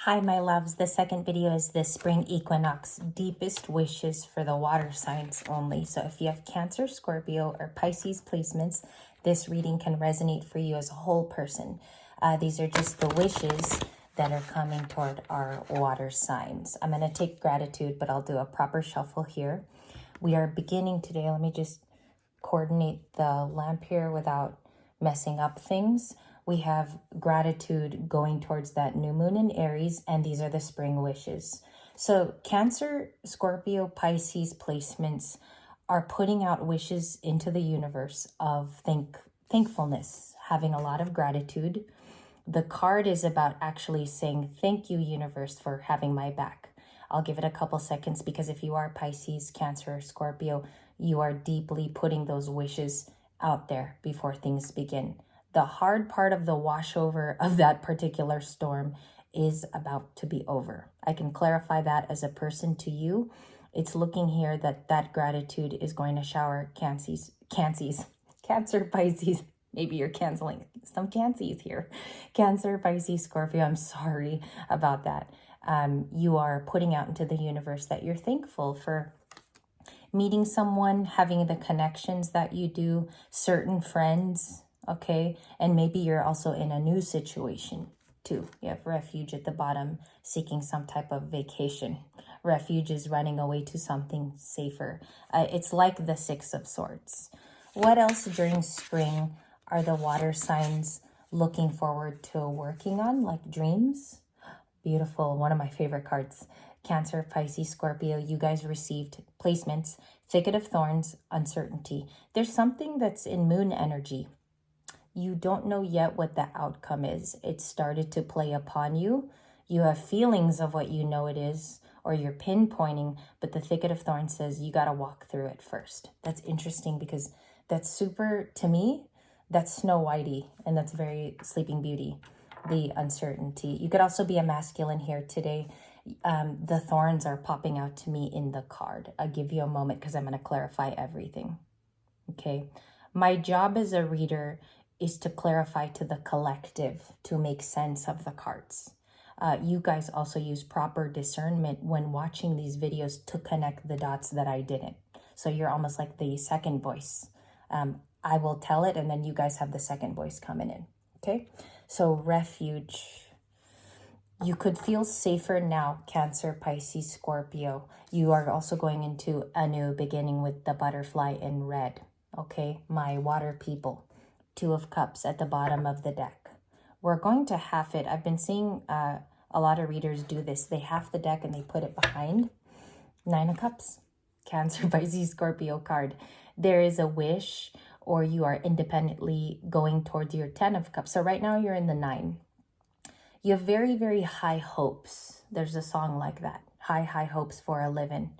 Hi, my loves. The second video is the spring equinox, deepest wishes for the water signs only. So if you have Cancer, Scorpio, or Pisces placements, this reading can resonate for you as a whole person. These are just the wishes that are coming toward our water signs. I'm going to take gratitude, but I'll do a proper shuffle here. We are beginning today. Let me just coordinate the lamp here without messing up things. We have gratitude going towards that new moon in Aries, and these are the spring wishes. So Cancer, Scorpio, Pisces placements are putting out wishes into the universe of thankfulness, having a lot of gratitude. The card is about actually saying, thank you, universe, for having my back. I'll give it a couple seconds because if you are Pisces, Cancer, Scorpio, you are deeply putting those wishes out there before things begin. The hard part of the washover of that particular storm is about to be over. I can clarify that as a person to you. It's looking here that gratitude is going to shower Cancer, Pisces. Maybe you're canceling some Cancies here. Cancer, Pisces, Scorpio, I'm sorry about that. You are putting out into the universe that you're thankful for meeting someone, having the connections that you do, certain friends, okay? And maybe you're also in a new situation too. You have refuge at the bottom, seeking some type of vacation. Refuge is running away to something safer. It's like the Six of Swords. What else during spring are the water signs looking forward to working on, like dreams? Beautiful. One of my favorite cards. Cancer, Pisces, Scorpio, you guys received placements. Thicket of Thorns, uncertainty. There's something that's in moon energy. You don't know yet what the outcome is. It started to play upon you. You have feelings of what you know it is, or you're pinpointing, but the Thicket of Thorns says you got to walk through it first. That's interesting because that's super, to me, that's Snow Whitey, and that's very Sleeping Beauty, the uncertainty. You could also be a masculine here today. The thorns are popping out to me in the card. I'll give you a moment because I'm going to clarify everything. Okay. My job as a reader is to clarify to the collective, to make sense of the cards. You guys also use proper discernment when watching these videos to connect the dots that I didn't. So you're almost like the second voice. I will tell it and then you guys have the second voice coming in. Okay. So refuge. You could feel safer now, Cancer, Pisces, Scorpio. You are also going into a new beginning with the butterfly in red. Okay, my water people. Two of Cups at the bottom of the deck. We're going to half it. I've been seeing a lot of readers do this. They half the deck and they put it behind. Nine of Cups. Cancer, Pisces, Scorpio card. There is a wish or you are independently going towards your 10 of Cups. So right now you're in the 9. You have very, very high hopes. There's a song like that. High hopes for a living.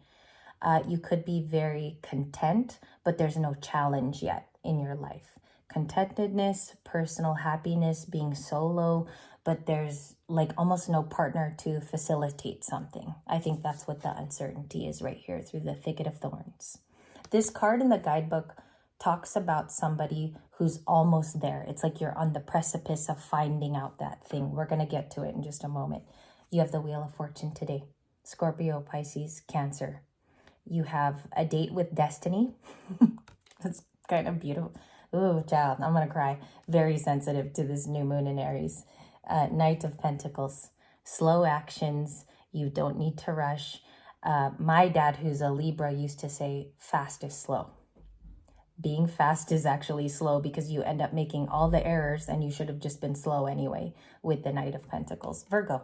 You could be very content, but there's no challenge yet in your life. Contentedness, personal happiness, being solo, but there's like almost no partner to facilitate something. I think that's what the uncertainty is right here through the Thicket of Thorns. This card in the guidebook talks about somebody who's almost there. It's like you're on the precipice of finding out that thing. We're going to get to it in just a moment. You have the Wheel of Fortune today. Scorpio, Pisces, Cancer. You have a date with destiny. That's kind of beautiful. Ooh, child, I'm going to cry. Very sensitive to this new moon in Aries. Knight of Pentacles. Slow actions. You don't need to rush. My dad, who's a Libra, used to say fast is slow. Being fast is actually slow because you end up making all the errors and you should have just been slow anyway with the Knight of Pentacles. Virgo.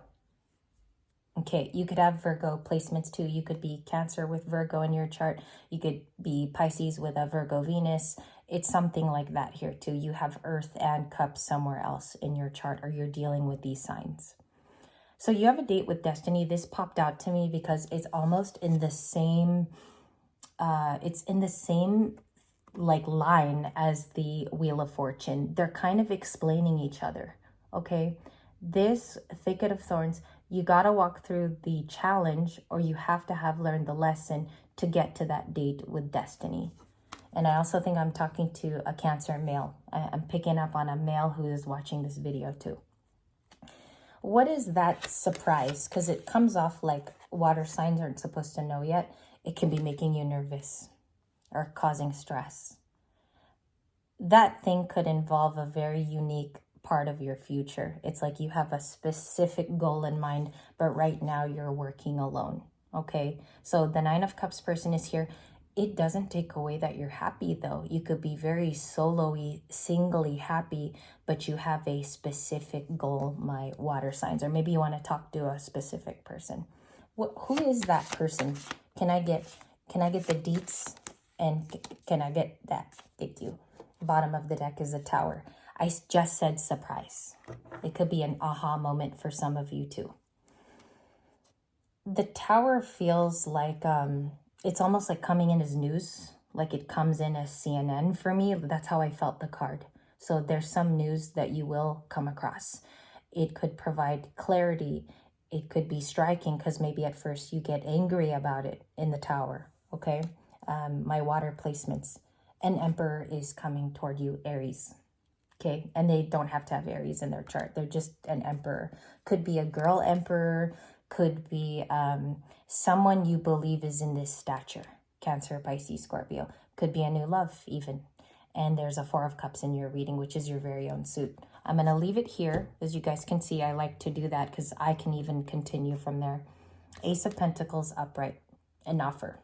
Okay, you could have Virgo placements too. You could be Cancer with Virgo in your chart. You could be Pisces with a Virgo Venus. It's something like that here too. You have Earth and Cups somewhere else in your chart or you're dealing with these signs. So you have a date with destiny. This popped out to me because it's almost in the same, like line as the Wheel of Fortune. They're kind of explaining each other. Okay. This Thicket of Thorns, you got to walk through the challenge or you have to have learned the lesson to get to that date with destiny. And I also think I'm talking to a Cancer male. I'm picking up on a male who is watching this video too. What is that surprise? Because it comes off like water signs aren't supposed to know yet. It can be making you nervous or causing stress. That thing could involve a very unique part of your future. It's like you have a specific goal in mind, but right now you're working alone. Okay, so the Nine of Cups person is here. It doesn't take away that you're happy though. You could be very solo-y, singly happy, but you have a specific goal, my water signs, or maybe you want to talk to a specific person. Who is that person? Can I get the deets? And can I get that? Thank you. Bottom of the deck is a Tower. I just said surprise. It could be an aha moment for some of you too. The Tower feels like it's almost like coming in as news, like it comes in as CNN for me. That's how I felt the card. So there's some news that you will come across. It could provide clarity. It could be striking because maybe at first you get angry about it in the Tower, okay? My water placements. An Emperor is coming toward you, Aries. Okay, and they don't have to have Aries in their chart. They're just an Emperor. Could be a girl Emperor, could be someone you believe is in this stature. Cancer, Pisces, Scorpio. Could be a new love even. And there's a Four of Cups in your reading, which is your very own suit. I'm going to leave it here. As you guys can see, I like to do that because I can even continue from there. Ace of Pentacles upright, an offer.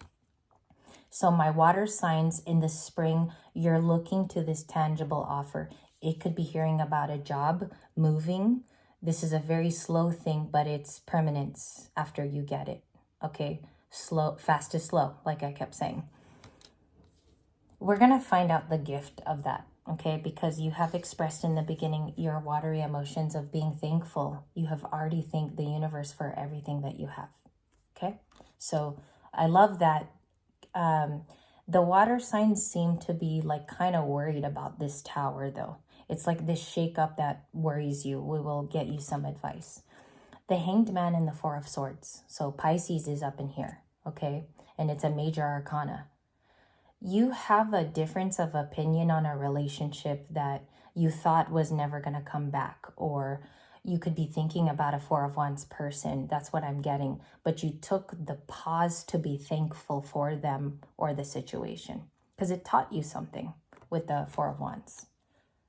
So my water signs in the spring, you're looking to this tangible offer. It could be hearing about a job, moving. This is a very slow thing, but it's permanence after you get it. Okay, slow, fast is slow, like I kept saying. We're going to find out the gift of that, okay? Because you have expressed in the beginning your watery emotions of being thankful. You have already thanked the universe for everything that you have, okay? So I love that. The water signs seem to be like kind of worried about this Tower though. It's like this shakeup that worries you. We will get you some advice. The Hanged Man and the Four of Swords. So Pisces is up in here, okay? And it's a major arcana. You have a difference of opinion on a relationship that you thought was never going to come back, or you could be thinking about a Four of Wands person. That's what I'm getting. But you took the pause to be thankful for them or the situation because it taught you something with the Four of Wands.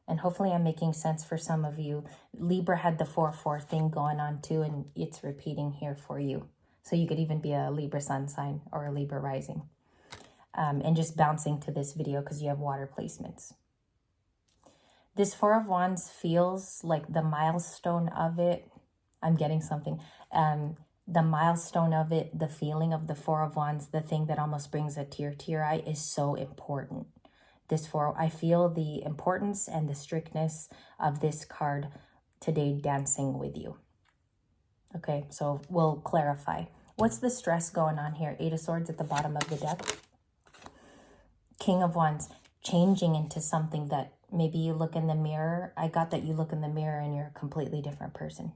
And hopefully I'm making sense for some of you. Libra had the 4-4 thing going on too, and it's repeating here for you. So you could even be a Libra sun sign or a Libra rising. And just bouncing to this video because you have water placements. This Four of Wands feels like the milestone of it. I'm getting something. The milestone of it, the feeling of the Four of Wands, the thing that almost brings a tear to your eye is so important. I feel the importance and the strictness of this card today dancing with you. Okay, so we'll clarify. What's the stress going on here? Eight of Swords at the bottom of the deck. King of Wands, changing into something that maybe you look in the mirror. I got that you look in the mirror and you're a completely different person.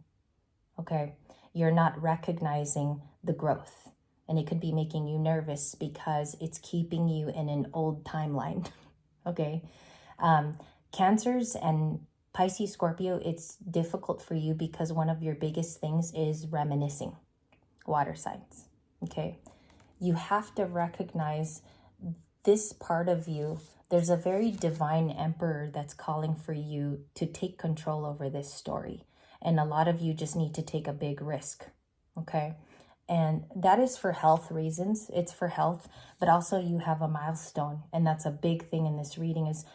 Okay, you're not recognizing the growth. And it could be making you nervous because it's keeping you in an old timeline. Okay, Cancers and Pisces, Scorpio, it's difficult for you because one of your biggest things is reminiscing. Water signs, okay? You have to recognize this part of you. There's a very divine Emperor that's calling for you to take control over this story. And a lot of you just need to take a big risk, okay? And that is for health reasons. It's for health, but also you have a milestone. And that's a big thing in this reading is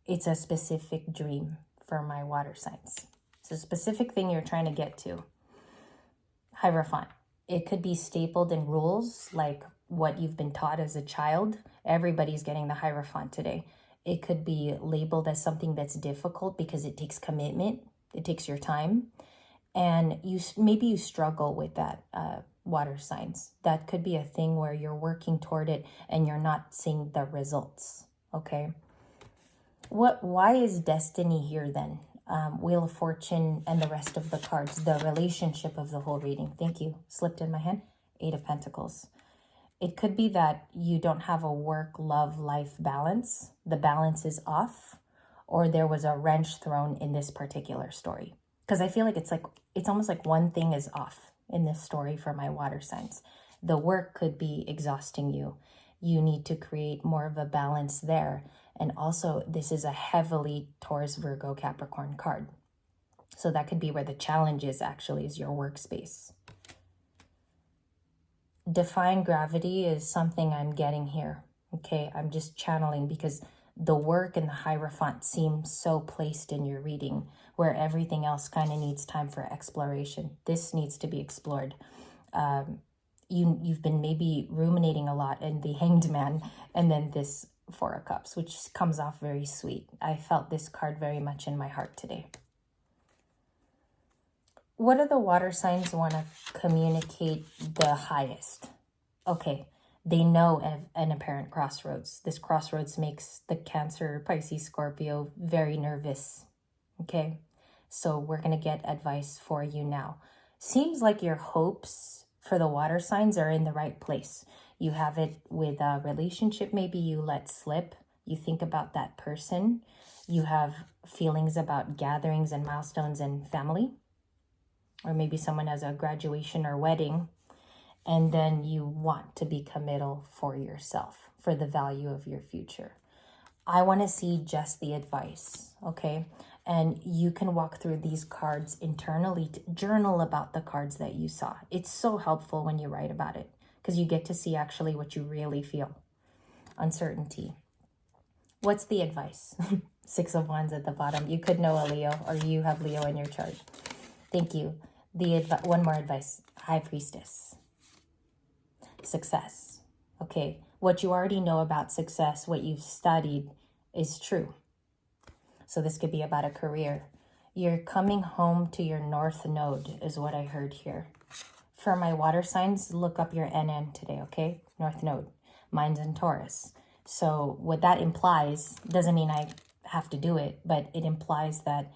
it's a specific dream for my water signs. It's a specific thing you're trying to get to. Hierophant. It could be stapled in rules like what you've been taught as a child. Everybody's getting the Hierophant today. It could be labeled as something that's difficult because it takes commitment. It takes your time. And maybe you struggle with that, water signs. That could be a thing where you're working toward it and you're not seeing the results, okay? Why is destiny here then? Wheel of Fortune and the rest of the cards, the relationship of the whole reading. Thank you. Slipped in my hand. Eight of Pentacles. It could be that you don't have a work-love-life balance. The balance is off, or there was a wrench thrown in this particular story. because I feel like it's almost like one thing is off in this story for my water signs. The work could be exhausting you. You need to create more of a balance there. And also, this is a heavily Taurus, Virgo, Capricorn card. So that could be where the challenge is, actually, is your workspace. Define gravity is something I'm getting here. Okay, I'm just channeling because the work and the Hierophant seem so placed in your reading, where everything else kind of needs time for exploration. This needs to be explored. You've been maybe ruminating a lot in the Hanged Man, and then this Four of Cups, which comes off very sweet. I felt this card very much in my heart today. What do the water signs want to communicate the highest? Okay, they know an apparent crossroads. This crossroads makes the Cancer, Pisces, Scorpio very nervous. Okay, so we're going to get advice for you now. Seems like your hopes for the water signs are in the right place. You have it with a relationship maybe you let slip. You think about that person. You have feelings about gatherings and milestones and family. Or maybe someone has a graduation or wedding. And then you want to be committal for yourself, for the value of your future. I want to see just the advice, okay? And you can walk through these cards internally, to journal about the cards that you saw. It's so helpful when you write about it because you get to see actually what you really feel. Uncertainty. What's the advice? 6 of Wands at the bottom. You could know a Leo, or you have Leo in your chart. Thank you. One more advice. High Priestess. Success. Okay, what you already know about success, what you've studied, is true. So this could be about a career. You're coming home to your North Node is what I heard here. For my water signs, look up your NN today, okay? North Node. Mine's in Taurus. So what that implies, doesn't mean I have to do it, but it implies that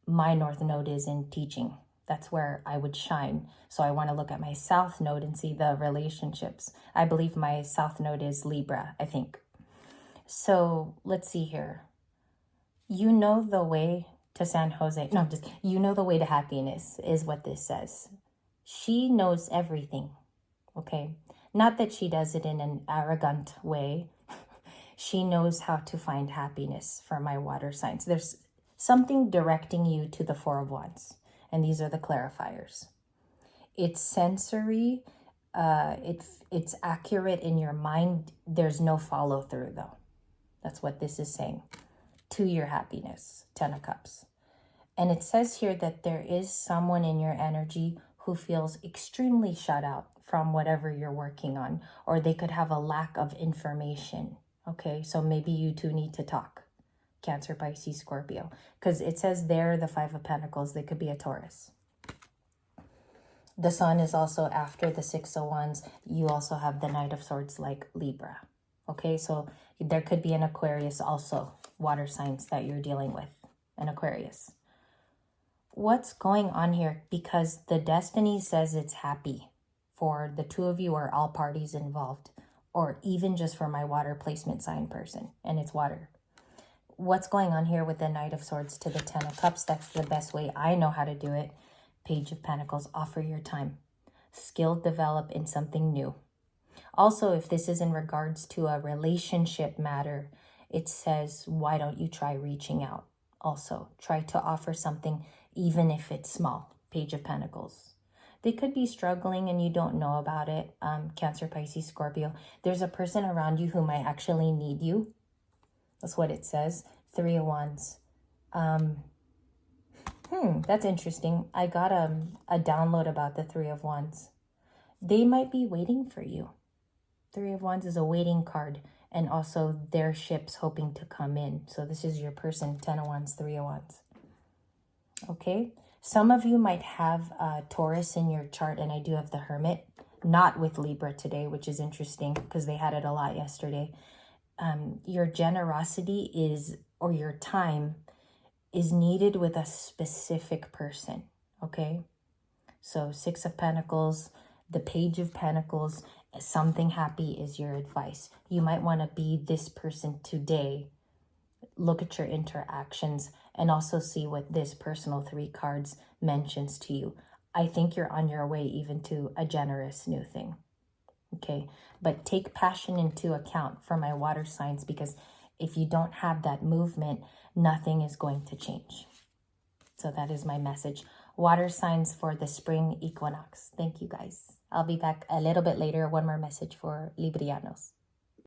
my North Node is in teaching. That's where I would shine. So I want to look at my South Node and see the relationships. I believe my South Node is Libra, I think. So let's see here. You know the way to San Jose. No, you know the way to happiness is what this says. She knows everything, okay? Not that she does it in an arrogant way. She knows how to find happiness for my water signs. There's something directing you to the Four of Wands. And these are the clarifiers. It's sensory. It's accurate in your mind. There's no follow through though. That's what this is saying. To your happiness, 10 of Cups. And it says here that there is someone in your energy who feels extremely shut out from whatever you're working on, or they could have a lack of information. Okay, so maybe you two need to talk. Cancer, Pisces, Scorpio. Because it says there, the 5 of Pentacles, they could be a Taurus. The Sun is also after the 6 of Wands. You also have the Knight of Swords like Libra. Okay, so there could be an Aquarius also. Water signs that you're dealing with. An Aquarius. What's going on here? Because the destiny says it's happy for the two of you or all parties involved. Or even just for my water placement sign person. And it's water. What's going on here with the Knight of Swords to the 10 of Cups? That's the best way I know how to do it. Page of Pentacles, offer your time. Skill develop in something new. Also, if this is in regards to a relationship matter, it says, why don't you try reaching out? Also, try to offer something, even if it's small. Page of Pentacles. They could be struggling and you don't know about it. Cancer, Pisces, Scorpio. There's a person around you who might actually need you. That's what it says. 3 of Wands. That's interesting. I got a download about the 3 of Wands. They might be waiting for you. 3 of Wands is a waiting card. And also their ships hoping to come in. So this is your person. 10 of Wands, 3 of Wands. Okay. Some of you might have Taurus in your chart. And I do have the Hermit. Not with Libra today, which is interesting. Because they had it a lot yesterday. Your generosity is, or your time is needed with a specific person, okay? So 6 of Pentacles, the Page of Pentacles, something happy is your advice. You might want to be this person today. Look at your interactions and also see what this personal 3 cards mentions to you. I think you're on your way even to a generous new thing. Okay, but take passion into account for my water signs, because if you don't have that movement, nothing is going to change. So that is my message. Water signs for the spring equinox. Thank you, guys. I'll be back a little bit later. One more message for Librianos.